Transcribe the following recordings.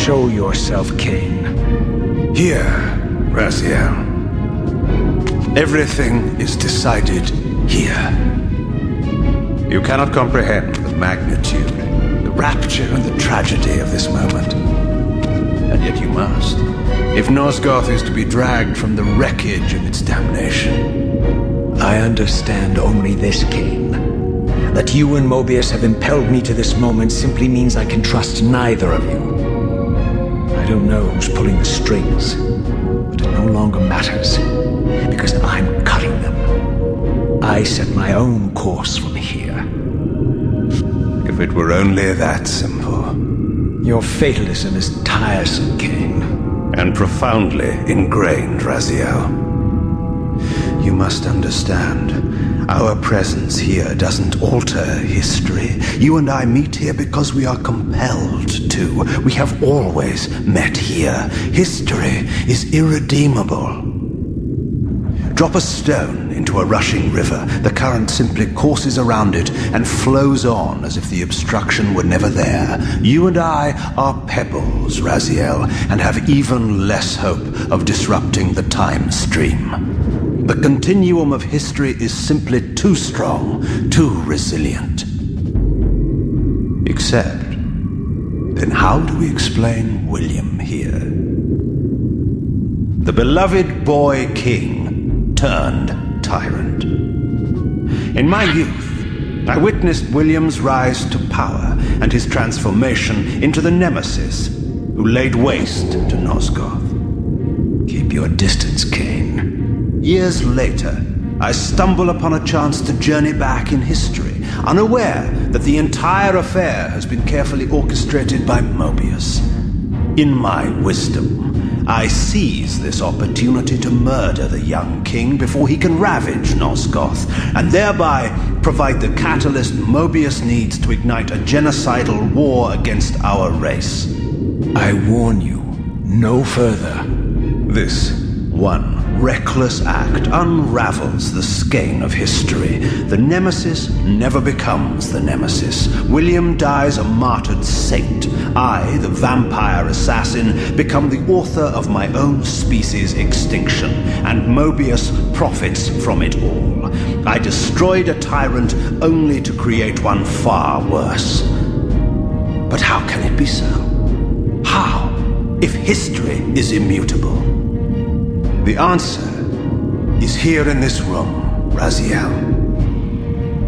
Show yourself, Kain. Here, Raziel. Everything is decided here. You cannot comprehend the magnitude, the rapture and the tragedy of this moment. And yet you must. If Nosgoth is to be dragged from the wreckage of its damnation. I understand only this, Kain. That you and Mobius have impelled me to this moment simply means I can trust neither of you. I don't know who's pulling the strings, but it no longer matters, because I'm cutting them. I set my own course from here. If it were only that simple. Your fatalism is tiresome, Kain. And profoundly ingrained, Raziel. You must understand, our presence here doesn't alter history. You and I meet here because we are compelled to. We have always met here. History is irredeemable. Drop a stone into a rushing river. The current simply courses around it and flows on as if the obstruction were never there. You and I are pebbles, Raziel, and have even less hope of disrupting the time stream. The continuum of history is simply too strong, too resilient. Except, then how do we explain William here? The beloved boy king turned tyrant. In my youth, I witnessed William's rise to power and his transformation into the nemesis who laid waste to Nosgoth. Keep your distance, Kain. Years later, I stumble upon a chance to journey back in history, unaware that the entire affair has been carefully orchestrated by Mobius. In my wisdom, I seize this opportunity to murder the young king before he can ravage Nosgoth, and thereby provide the catalyst Mobius needs to ignite a genocidal war against our race. I warn you, no further. This one reckless act unravels the skein of history. The nemesis never becomes the nemesis. William dies a martyred saint. I, the vampire assassin, become the author of my own species' extinction, and Mobius profits from it all. I destroyed a tyrant only to create one far worse. But how can it be so? How, if history is immutable? The answer is here in this room, Raziel.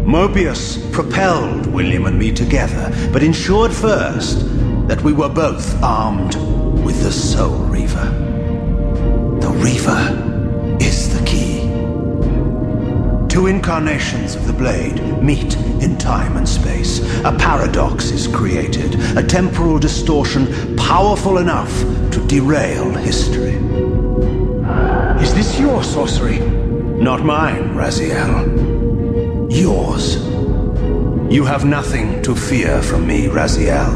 Mobius propelled William and me together, but ensured first that we were both armed with the Soul Reaver. The Reaver is the key. Two incarnations of the blade meet in time and space. A paradox is created, a temporal distortion powerful enough to derail history. Is this your sorcery? Not mine, Raziel. Yours. You have nothing to fear from me, Raziel.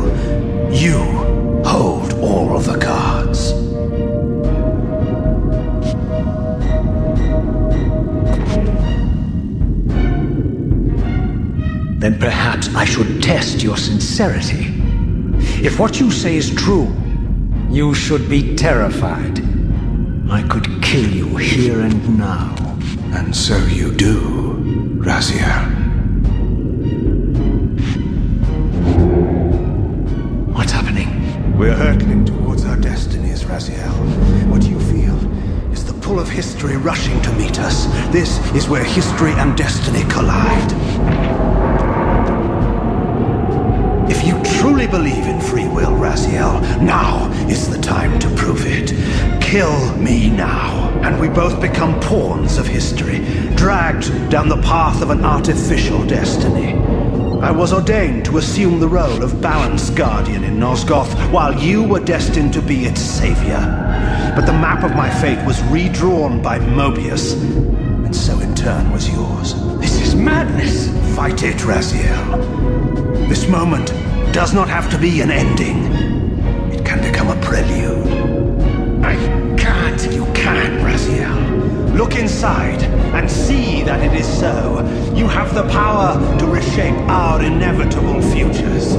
You hold all the cards. Then perhaps I should test your sincerity. If what you say is true, you should be terrified. I could kill you here and now. And so you do, Raziel. What's happening? We're hurtling towards our destinies, Raziel. What you feel is the pull of history rushing to meet us. This is where history and destiny collide. If you truly believe in free will, Raziel, now is the time to prove it. Kill me now, and we both become pawns of history, dragged down the path of an artificial destiny. I was ordained to assume the role of Balance Guardian in Nosgoth, while you were destined to be its savior. But the map of my fate was redrawn by Mobius, and so in turn was yours. This is madness! Fight it, Raziel. This moment does not have to be an ending. It can become a prelude. I can't. You can, Raziel. Look inside and see that it is so. You have the power to reshape our inevitable futures.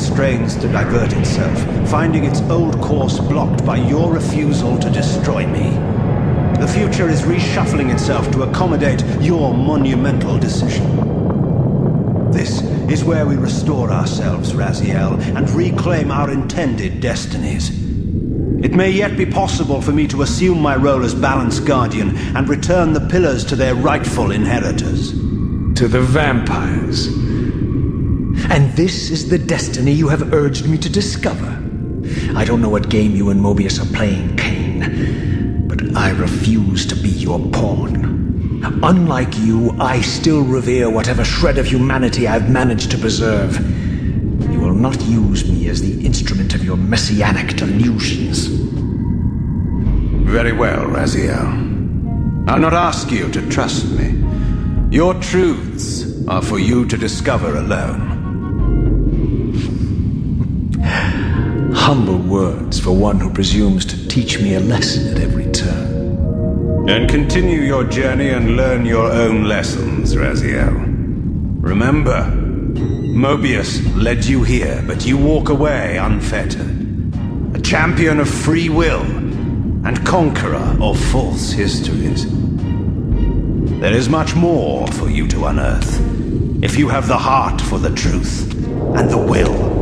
strains to divert itself, finding its old course blocked by your refusal to destroy me. The future is reshuffling itself to accommodate your monumental decision. This is where we restore ourselves, Raziel, and reclaim our intended destinies. It may yet be possible for me to assume my role as Balance Guardian and return the pillars to their rightful inheritors. To the vampires. And this is the destiny you have urged me to discover. I don't know what game you and Mobius are playing, Kain, but I refuse to be your pawn. Unlike you, I still revere whatever shred of humanity I've managed to preserve. You will not use me as the instrument of your messianic delusions. Very well, Raziel. I'll not ask you to trust me. Your truths are for you to discover alone. Humble words for one who presumes to teach me a lesson at every turn. And continue your journey and learn your own lessons, Raziel. Remember, Mobius led you here, but you walk away unfettered. A champion of free will and conqueror of false histories. There is much more for you to unearth, if you have the heart for the truth and the will